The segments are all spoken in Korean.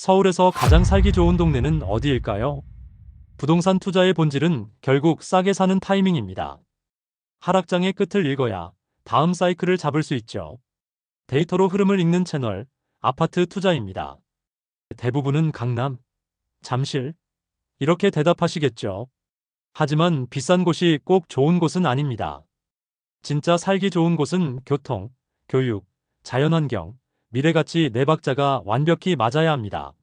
서울에서 가장 살기 좋은 동네는 어디일까요? 부동산 투자의 본질은 결국 싸게 사는 타이밍입니다. 하락장의 끝을 읽어야 다음 사이클을 잡을 수 있죠. 데이터로 흐름을 읽는 채널, 아파트 투자입니다. 대부분은 강남, 잠실, 이렇게 대답하시겠죠. 하지만 비싼 곳이 꼭 좋은 곳은 아닙니다. 진짜 살기 좋은 곳은 교통, 교육, 자연환경, 미래가치 네 박자가 완벽히 맞아야 합니다.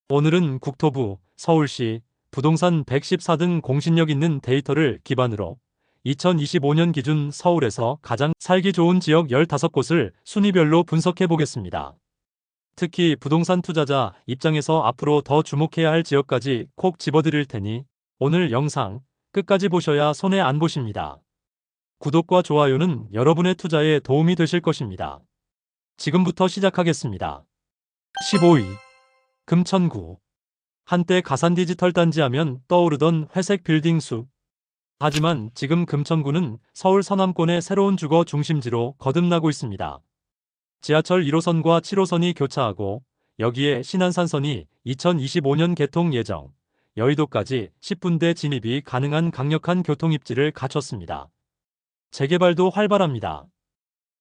오늘은 국토부, 서울시, 부동산 114 등 공신력 있는 데이터를 기반으로 2025년 기준 서울에서 가장 살기 좋은 지역 15곳을 순위별로 분석해 보겠습니다. 특히 부동산 투자자 입장에서 앞으로 더 주목해야 할 지역까지 콕 집어드릴 테니 오늘 영상 끝까지 보셔야 손해 안 보십니다. 구독과 좋아요는 여러분의 투자에 도움이 되실 것입니다. 지금부터 시작하겠습니다. 15위. 금천구. 한때 가산 디지털 단지 하면 떠오르던 회색 빌딩 숲. 하지만 지금 금천구는 서울 서남권의 새로운 주거 중심지로 거듭나고 있습니다. 지하철 1호선과 7호선이 교차하고 여기에 신안산선이 2025년 개통 예정, 여의도까지 10분대 진입이 가능한 강력한 교통 입지를 갖췄습니다. 재개발도 활발합니다.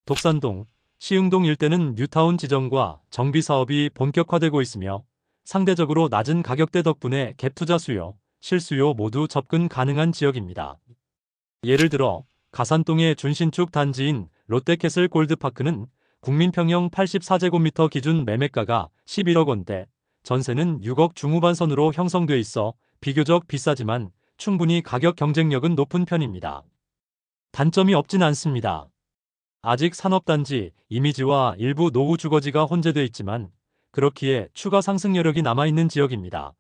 독산동, 시흥동 일대는 뉴타운 지정과 정비 사업이 본격화되고 있으며 상대적으로 낮은 가격대 덕분에 갭투자 수요, 실수요 모두 접근 가능한 지역입니다. 예를 들어 가산동의 준신축 단지인 롯데캐슬 골드파크는 국민평형 84제곱미터 기준 매매가가 11억 원대, 전세는 6억 중후반 선으로 형성돼 있어 비교적 비싸지만 충분히 가격 경쟁력은 높은 편입니다. 단점이 없진 않습니다. 아직 산업단지, 이미지와 일부 노후 주거지가 혼재돼 있지만 그렇기에 추가 상승 여력이 남아있는 지역입니다.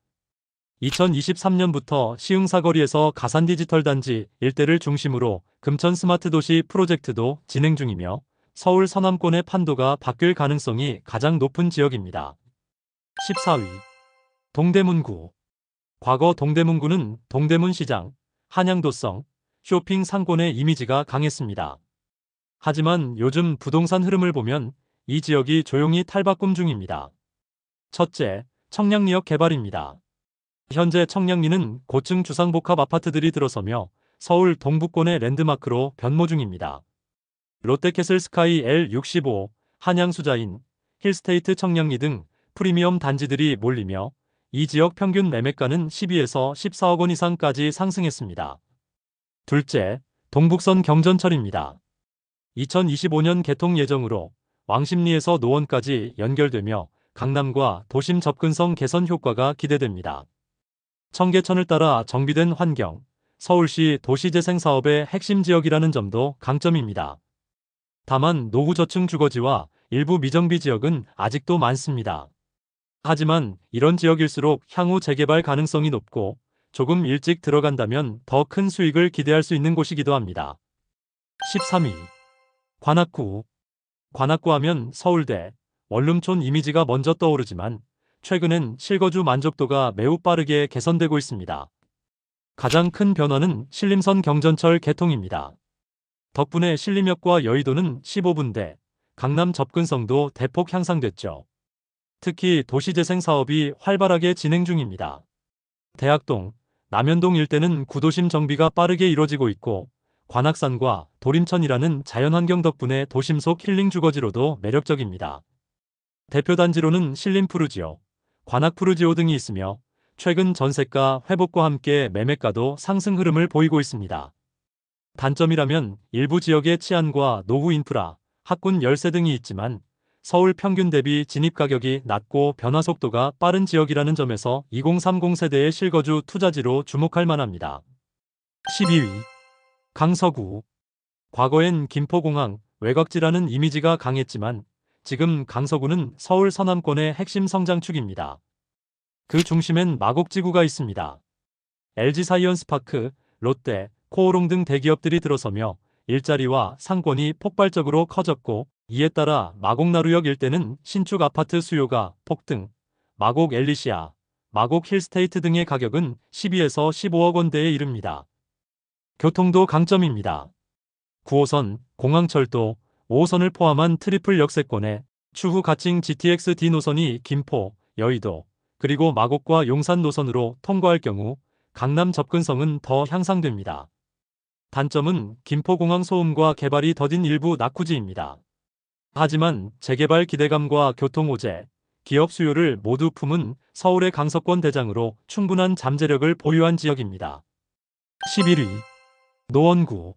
2023년부터 시흥사거리에서 가산 디지털 단지 일대를 중심으로 금천 스마트 도시 프로젝트도 진행 중이며 서울 서남권의 판도가 바뀔 가능성이 가장 높은 지역입니다. 14위. 동대문구. 과거 동대문구는 동대문시장, 한양도성, 쇼핑 상권의 이미지가 강했습니다. 하지만 요즘 부동산 흐름을 보면 이 지역이 조용히 탈바꿈 중입니다. 첫째, 청량리역 개발입니다. 현재 청량리는 고층 주상복합 아파트들이 들어서며 서울 동부권의 랜드마크로 변모 중입니다. 롯데캐슬 스카이 L65, 한양수자인, 힐스테이트 청량리 등 프리미엄 단지들이 몰리며 이 지역 평균 매매가는 12에서 14억 원 이상까지 상승했습니다. 둘째, 동북선 경전철입니다. 2025년 개통 예정으로 왕십리에서 노원까지 연결되며 강남과 도심 접근성 개선 효과가 기대됩니다. 청계천을 따라 정비된 환경, 서울시 도시재생 사업의 핵심 지역이라는 점도 강점입니다. 다만 노후 저층 주거지와 일부 미정비 지역은 아직도 많습니다. 하지만 이런 지역일수록 향후 재개발 가능성이 높고 조금 일찍 들어간다면 더 큰 수익을 기대할 수 있는 곳이기도 합니다. 13위. 관악구. 관악구 하면 서울대, 원룸촌 이미지가 먼저 떠오르지만 최근엔 실거주 만족도가 매우 빠르게 개선되고 있습니다. 가장 큰 변화는 신림선 경전철 개통입니다. 덕분에 신림역과 여의도는 15분대, 강남 접근성도 대폭 향상됐죠. 특히 도시재생 사업이 활발하게 진행 중입니다. 대학동, 남현동 일대는 구도심 정비가 빠르게 이뤄지고 있고 관악산과 도림천이라는 자연환경 덕분에 도심 속 힐링 주거지로도 매력적입니다. 대표 단지로는 신림푸르지오, 관악푸르지오 등이 있으며 최근 전세가 회복과 함께 매매가도 상승 흐름을 보이고 있습니다. 단점이라면 일부 지역의 치안과 노후 인프라, 학군 열세 등이 있지만 서울 평균 대비 진입 가격이 낮고 변화 속도가 빠른 지역이라는 점에서 2030 세대의 실거주 투자지로 주목할 만합니다. 12위. 강서구. 과거엔 김포공항, 외곽지라는 이미지가 강했지만 지금 강서구는 서울 서남권의 핵심 성장축입니다. 그 중심엔 마곡지구가 있습니다. LG사이언스파크, 롯데, 코오롱 등 대기업들이 들어서며 일자리와 상권이 폭발적으로 커졌고 이에 따라 마곡나루역 일대는 신축 아파트 수요가 폭등, 마곡 엘리시아, 마곡 힐스테이트 등의 가격은 12에서 15억 원대에 이릅니다. 교통도 강점입니다. 9호선, 공항철도, 5호선을 포함한 트리플 역세권에 추후 가칭 GTX-D 노선이 김포, 여의도, 그리고 마곡과 용산 노선으로 통과할 경우 강남 접근성은 더 향상됩니다. 단점은 김포공항 소음과 개발이 더딘 일부 낙후지입니다. 하지만 재개발 기대감과 교통 호재, 기업 수요를 모두 품은 서울의 강서권 대장으로 충분한 잠재력을 보유한 지역입니다. 11위. 노원구.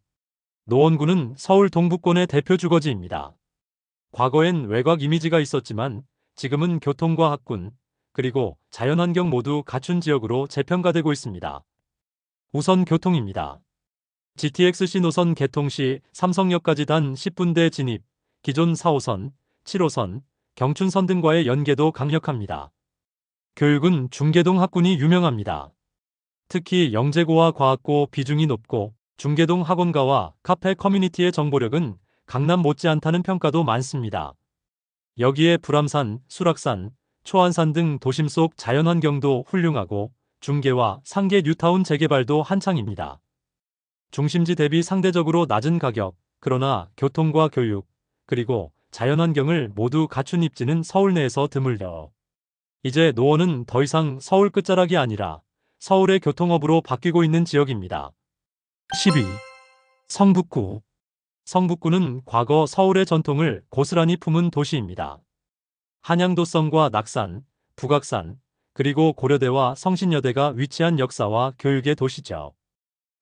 노원구는 서울 동부권의 대표 주거지입니다. 과거엔 외곽 이미지가 있었지만 지금은 교통과 학군, 그리고 자연환경 모두 갖춘 지역으로 재평가되고 있습니다. 우선 교통입니다. GTX-C 노선 개통 시 삼성역까지 단 10분대 진입, 기존 4호선, 7호선, 경춘선 등과의 연계도 강력합니다. 교육은 중계동 학군이 유명합니다. 특히 영재고와 과학고 비중이 높고 중계동 학원가와 카페 커뮤니티의 정보력은 강남 못지않다는 평가도 많습니다. 여기에 불암산, 수락산, 초안산 등 도심 속 자연환경도 훌륭하고 중계와 상계 뉴타운 재개발도 한창입니다. 중심지 대비 상대적으로 낮은 가격, 그러나 교통과 교육, 그리고 자연환경을 모두 갖춘 입지는 서울 내에서 드물려. 이제 노원은 더 이상 서울 끝자락이 아니라 서울의 교통허브로 바뀌고 있는 지역입니다. 10위. 성북구. 성북구는 과거 서울의 전통을 고스란히 품은 도시입니다. 한양도성과 낙산, 북악산, 그리고 고려대와 성신여대가 위치한 역사와 교육의 도시죠.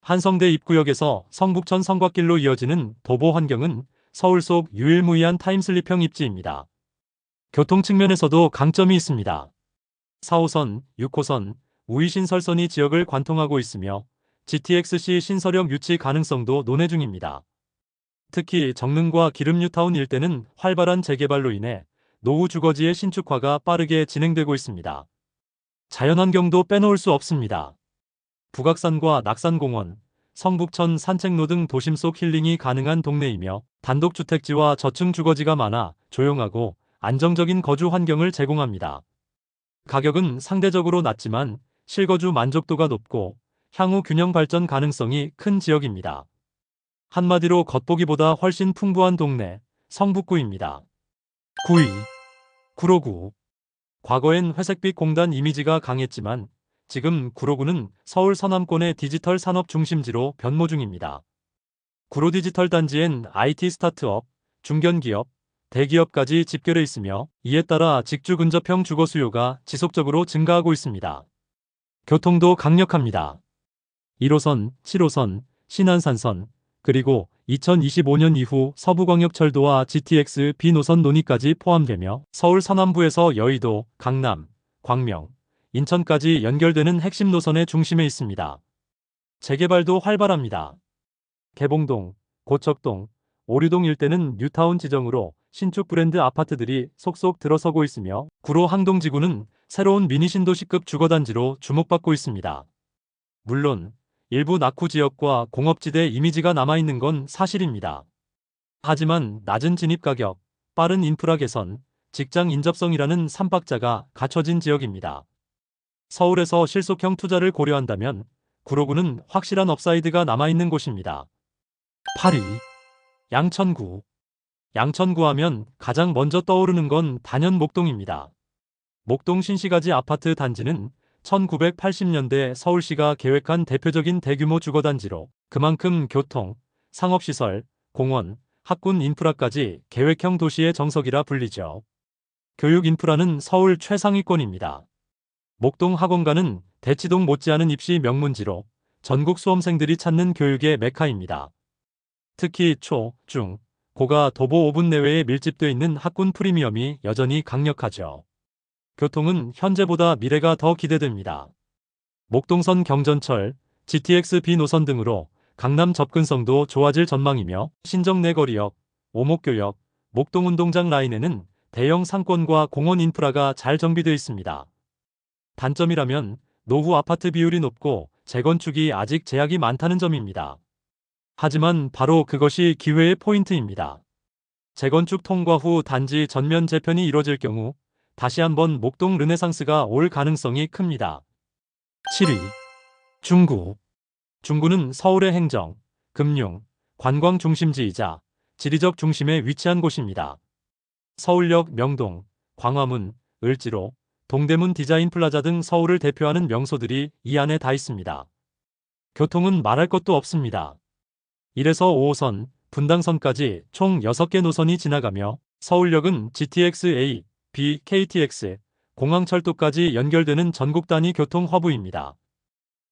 한성대 입구역에서 성북천 성곽길로 이어지는 도보 환경은 서울 속 유일무이한 타임슬립형 입지입니다. 교통 측면에서도 강점이 있습니다. 4호선, 6호선, 우이신설선이 지역을 관통하고 있으며 GTX-C 신설역 유치 가능성도 논의 중입니다. 특히 정릉과 기름뉴타운 일대는 활발한 재개발로 인해 노후 주거지의 신축화가 빠르게 진행되고 있습니다. 자연환경도 빼놓을 수 없습니다. 북악산과 낙산공원, 성북천 산책로 등 도심 속 힐링이 가능한 동네이며 단독주택지와 저층 주거지가 많아 조용하고 안정적인 거주 환경을 제공합니다. 가격은 상대적으로 낮지만 실거주 만족도가 높고 향후 균형 발전 가능성이 큰 지역입니다. 한마디로 겉보기보다 훨씬 풍부한 동네, 성북구입니다. 9위. 구로구. 과거엔 회색빛 공단 이미지가 강했지만 지금 구로구는 서울 서남권의 디지털 산업 중심지로 변모 중입니다. 구로 디지털 단지엔 IT 스타트업, 중견기업, 대기업까지 집결해 있으며 이에 따라 직주 근접형 주거 수요가 지속적으로 증가하고 있습니다. 교통도 강력합니다. 1호선, 7호선, 신안산선, 그리고 2025년 이후 서부광역철도와 GTX B 노선 논의까지 포함되며 서울 서남부에서 여의도, 강남, 광명, 인천까지 연결되는 핵심 노선의 중심에 있습니다. 재개발도 활발합니다. 개봉동, 고척동, 오류동 일대는 뉴타운 지정으로 신축 브랜드 아파트들이 속속 들어서고 있으며 구로 항동지구는 새로운 미니 신도시급 주거단지로 주목받고 있습니다. 물론 일부 낙후 지역과 공업지대 이미지가 남아있는 건 사실입니다. 하지만 낮은 진입 가격, 빠른 인프라 개선, 직장 인접성이라는 3박자가 갖춰진 지역입니다. 서울에서 실속형 투자를 고려한다면 구로구는 확실한 업사이드가 남아있는 곳입니다. 8위. 양천구. 양천구 하면 가장 먼저 떠오르는 건 단연 목동입니다. 목동 신시가지 아파트 단지는 1980년대 서울시가 계획한 대표적인 대규모 주거단지로 그만큼 교통, 상업시설, 공원, 학군 인프라까지 계획형 도시의 정석이라 불리죠. 교육 인프라는 서울 최상위권입니다. 목동 학원가는 대치동 못지않은 입시 명문지로 전국 수험생들이 찾는 교육의 메카입니다. 특히 초, 중, 고가 도보 5분 내외에 밀집되어 있는 학군 프리미엄이 여전히 강력하죠. 교통은 현재보다 미래가 더 기대됩니다. 목동선 경전철, GTX B 노선 등으로 강남 접근성도 좋아질 전망이며 신정내거리역, 오목교역, 목동운동장 라인에는 대형 상권과 공원 인프라가 잘 정비되어 있습니다. 단점이라면 노후 아파트 비율이 높고 재건축이 아직 제약이 많다는 점입니다. 하지만 바로 그것이 기회의 포인트입니다. 재건축 통과 후 단지 전면 재편이 이뤄질 경우 다시 한번 목동 르네상스가 올 가능성이 큽니다. 7위. 중구. 중구는 서울의 행정, 금융, 관광 중심지이자 지리적 중심에 위치한 곳입니다. 서울역 명동, 광화문, 을지로, 동대문 디자인 플라자 등 서울을 대표하는 명소들이 이 안에 다 있습니다. 교통은 말할 것도 없습니다. 1에서 5호선, 분당선까지 총 6개 노선이 지나가며 서울역은 GTX-A, B, KTX, 공항철도까지 연결되는 전국 단위 교통 허브입니다.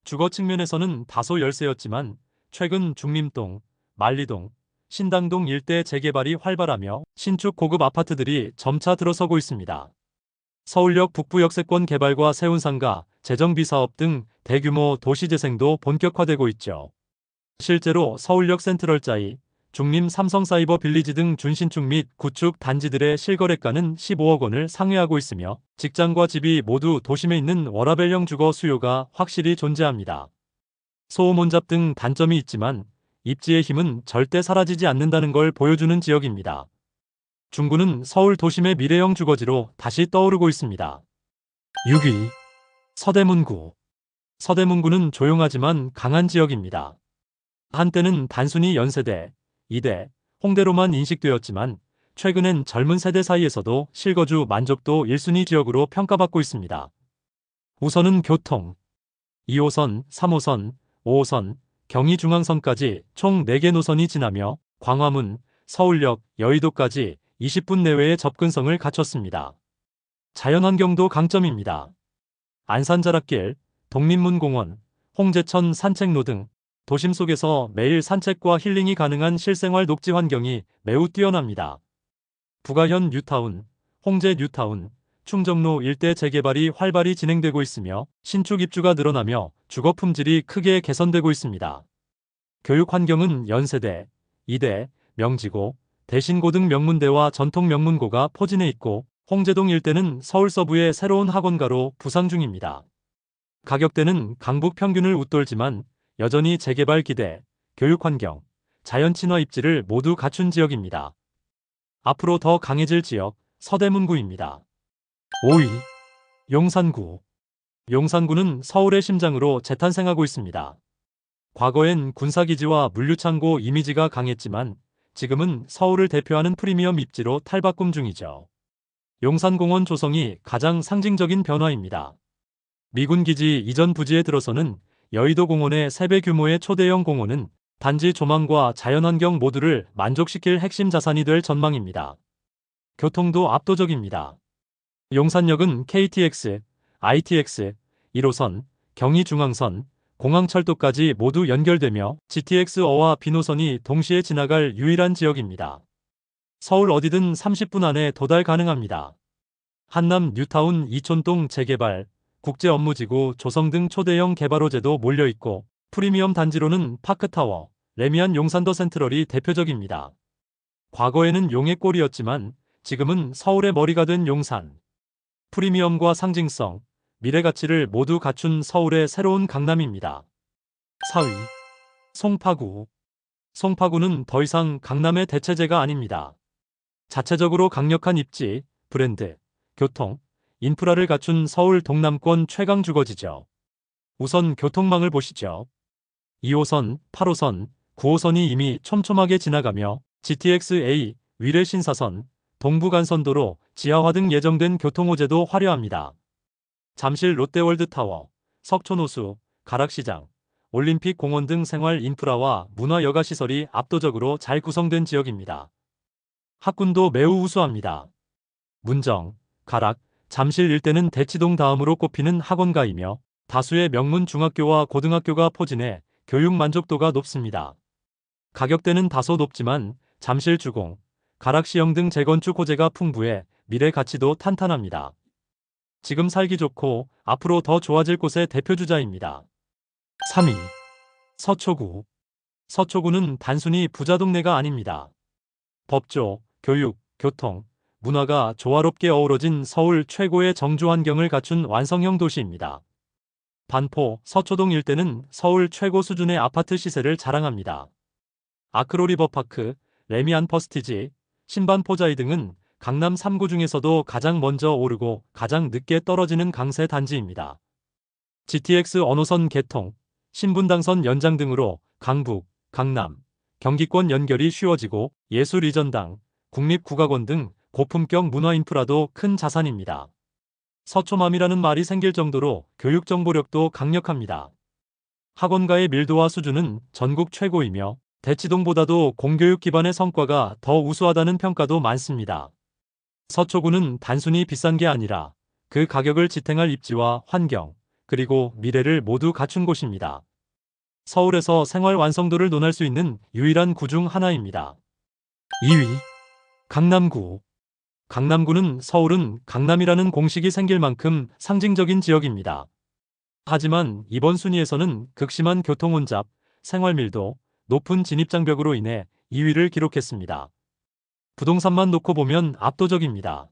주거 측면에서는 다소 열세였지만 최근 중림동, 만리동, 신당동 일대 재개발이 활발하며 신축 고급 아파트들이 점차 들어서고 있습니다. 서울역 북부 역세권 개발과 세운상가, 재정비 사업 등 대규모 도시재생도 본격화되고 있죠. 실제로 서울역 센트럴자이, 중림 삼성사이버 빌리지 등 준신축 및 구축 단지들의 실거래가는 15억 원을 상회하고 있으며 직장과 집이 모두 도심에 있는 워라밸형 주거 수요가 확실히 존재합니다. 소음 혼잡 등 단점이 있지만 입지의 힘은 절대 사라지지 않는다는 걸 보여주는 지역입니다. 중구는 서울 도심의 미래형 주거지로 다시 떠오르고 있습니다. 6위. 서대문구. 서대문구는 조용하지만 강한 지역입니다. 한때는 단순히 연세대, 이대, 홍대로만 인식되었지만 최근엔 젊은 세대 사이에서도 실거주 만족도 1순위 지역으로 평가받고 있습니다. 우선은 교통. 2호선, 3호선, 5호선, 경의중앙선까지 총 4개 노선이 지나며 광화문, 서울역, 여의도까지 20분 내외의 접근성을 갖췄습니다. 자연환경도 강점입니다. 안산자락길, 독립문공원, 홍제천 산책로 등 도심 속에서 매일 산책과 힐링이 가능한 실생활 녹지 환경이 매우 뛰어납니다. 부가현 뉴타운, 홍제 뉴타운, 충정로 일대 재개발이 활발히 진행되고 있으며 신축 입주가 늘어나며 주거 품질이 크게 개선되고 있습니다. 교육 환경은 연세대, 이대, 명지고, 대신고 등 명문대와 전통 명문고가 포진해 있고 홍제동 일대는 서울 서부의 새로운 학원가로 부상 중입니다. 가격대는 강북 평균을 웃돌지만 여전히 재개발 기대, 교육 환경, 자연 친화 입지를 모두 갖춘 지역입니다. 앞으로 더 강해질 지역, 서대문구입니다. 5위. 용산구. 용산구는 서울의 심장으로 재탄생하고 있습니다. 과거엔 군사기지와 물류창고 이미지가 강했지만 지금은 서울을 대표하는 프리미엄 입지로 탈바꿈 중이죠. 용산공원 조성이 가장 상징적인 변화입니다. 미군 기지 이전 부지에 들어서는 여의도 공원의 3배 규모의 초대형 공원은 단지 조망과 자연환경 모두를 만족시킬 핵심 자산이 될 전망입니다. 교통도 압도적입니다. 용산역은 KTX, ITX, 1호선, 경의중앙선, 공항철도까지 모두 연결되며 GTX-O와 B노선이 동시에 지나갈 유일한 지역입니다. 서울 어디든 30분 안에 도달 가능합니다. 한남 뉴타운 이촌동 재개발, 국제업무지구 조성 등 초대형 개발 호재도 몰려있고 프리미엄 단지로는 파크타워, 레미안 용산더 센트럴이 대표적입니다. 과거에는 용의 꼴이었지만 지금은 서울의 머리가 된 용산. 프리미엄과 상징성, 미래 가치를 모두 갖춘 서울의 새로운 강남입니다. 4위. 송파구. 송파구는 더 이상 강남의 대체제가 아닙니다. 자체적으로 강력한 입지, 브랜드, 교통, 인프라를 갖춘 서울 동남권 최강 주거지죠. 우선 교통망을 보시죠. 2호선, 8호선, 9호선이 이미 촘촘하게 지나가며 GTX-A, 위례신사선, 동부간선도로, 지하화 등 예정된 교통호재도 화려합니다. 잠실 롯데월드타워, 석촌호수, 가락시장, 올림픽공원 등 생활 인프라와 문화 여가시설이 압도적으로 잘 구성된 지역입니다. 학군도 매우 우수합니다. 문정, 가락, 잠실 일대는 대치동 다음으로 꼽히는 학원가이며 다수의 명문 중학교와 고등학교가 포진해 교육 만족도가 높습니다. 가격대는 다소 높지만 잠실 주공, 가락시형 등 재건축 호재가 풍부해 미래 가치도 탄탄합니다. 지금 살기 좋고 앞으로 더 좋아질 곳의 대표주자입니다. 3위. 서초구. 서초구는 단순히 부자 동네가 아닙니다. 법조, 교육, 교통, 문화가 조화롭게 어우러진 서울 최고의 정주 환경을 갖춘 완성형 도시입니다. 반포, 서초동 일대는 서울 최고 수준의 아파트 시세를 자랑합니다. 아크로리버파크, 레미안 퍼스티지, 신반포자이 등은 강남 3구 중에서도 가장 먼저 오르고 가장 늦게 떨어지는 강세 단지입니다. GTX 언호선 개통, 신분당선 연장 등으로 강북, 강남, 경기권 연결이 쉬워지고 예술 이전당, 국립국악원 등 고품격 문화 인프라도 큰 자산입니다. 서초맘이라는 말이 생길 정도로 교육 정보력도 강력합니다. 학원가의 밀도와 수준은 전국 최고이며 대치동보다도 공교육 기반의 성과가 더 우수하다는 평가도 많습니다. 서초구는 단순히 비싼 게 아니라 그 가격을 지탱할 입지와 환경, 그리고 미래를 모두 갖춘 곳입니다. 서울에서 생활 완성도를 논할 수 있는 유일한 구 중 하나입니다. 2위. 강남구. 강남구는 서울은 강남이라는 공식이 생길 만큼 상징적인 지역입니다. 하지만 이번 순위에서는 극심한 교통 혼잡, 생활 밀도, 높은 진입장벽으로 인해 2위를 기록했습니다. 부동산만 놓고 보면 압도적입니다.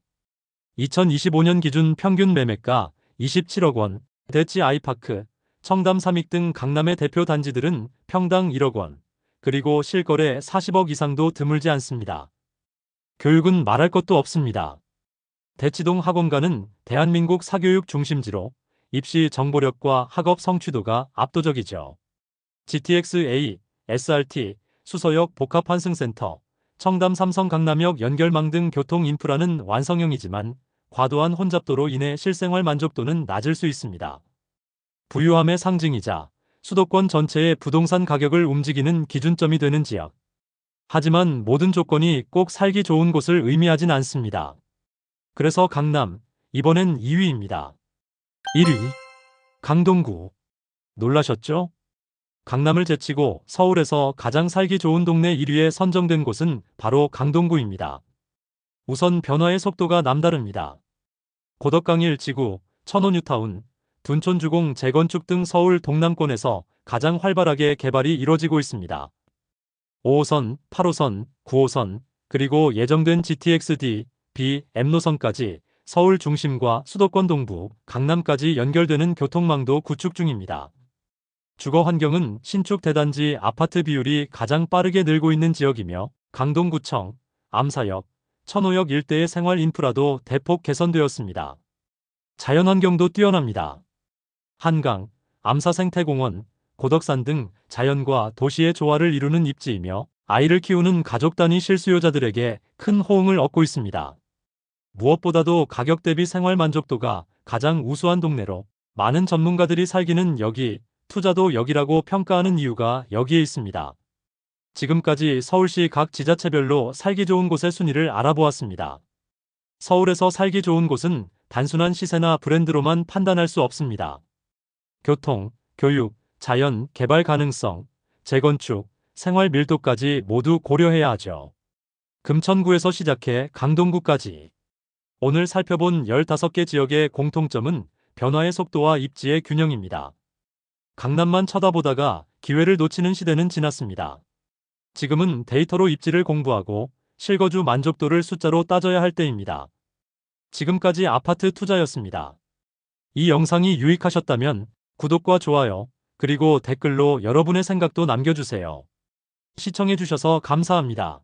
2025년 기준 평균 매매가 27억 원, 대치 아이파크, 청담 삼익 등 강남의 대표 단지들은 평당 1억 원, 그리고 실거래 40억 이상도 드물지 않습니다. 교육은 말할 것도 없습니다. 대치동 학원가는 대한민국 사교육 중심지로 입시 정보력과 학업 성취도가 압도적이죠. GTX-A, SRT, 수서역 복합환승센터, 청담 삼성 강남역 연결망 등 교통 인프라는 완성형이지만 과도한 혼잡도로 인해 실생활 만족도는 낮을 수 있습니다. 부유함의 상징이자 수도권 전체의 부동산 가격을 움직이는 기준점이 되는 지역. 하지만 모든 조건이 꼭 살기 좋은 곳을 의미하진 않습니다. 그래서 강남, 이번엔 2위입니다. 1위. 강동구. 놀라셨죠? 강남을 제치고 서울에서 가장 살기 좋은 동네 1위에 선정된 곳은 바로 강동구입니다. 우선 변화의 속도가 남다릅니다. 고덕강 일지구, 천호뉴타운, 둔촌주공 재건축 등 서울 동남권에서 가장 활발하게 개발이 이뤄지고 있습니다. 5호선, 8호선, 9호선, 그리고 예정된 GTX-D, B, M노선까지 서울 중심과 수도권 동부, 강남까지 연결되는 교통망도 구축 중입니다. 주거 환경은 신축 대단지 아파트 비율이 가장 빠르게 늘고 있는 지역이며 강동구청, 암사역, 천호역 일대의 생활 인프라도 대폭 개선되었습니다. 자연환경도 뛰어납니다. 한강, 암사생태공원, 고덕산 등 자연과 도시의 조화를 이루는 입지이며 아이를 키우는 가족 단위 실수요자들에게 큰 호응을 얻고 있습니다. 무엇보다도 가격 대비 생활 만족도가 가장 우수한 동네로 많은 전문가들이 살기는 여기, 투자도 여기라고 평가하는 이유가 여기에 있습니다. 지금까지 서울시 각 지자체별로 살기 좋은 곳의 순위를 알아보았습니다. 서울에서 살기 좋은 곳은 단순한 시세나 브랜드로만 판단할 수 없습니다. 교통, 교육, 자연, 개발 가능성, 재건축, 생활 밀도까지 모두 고려해야 하죠. 금천구에서 시작해 강동구까지. 오늘 살펴본 15개 지역의 공통점은 변화의 속도와 입지의 균형입니다. 강남만 쳐다보다가 기회를 놓치는 시대는 지났습니다. 지금은 데이터로 입지를 공부하고 실거주 만족도를 숫자로 따져야 할 때입니다. 지금까지 아파트 투자였습니다. 이 영상이 유익하셨다면 구독과 좋아요, 그리고 댓글로 여러분의 생각도 남겨주세요. 시청해주셔서 감사합니다.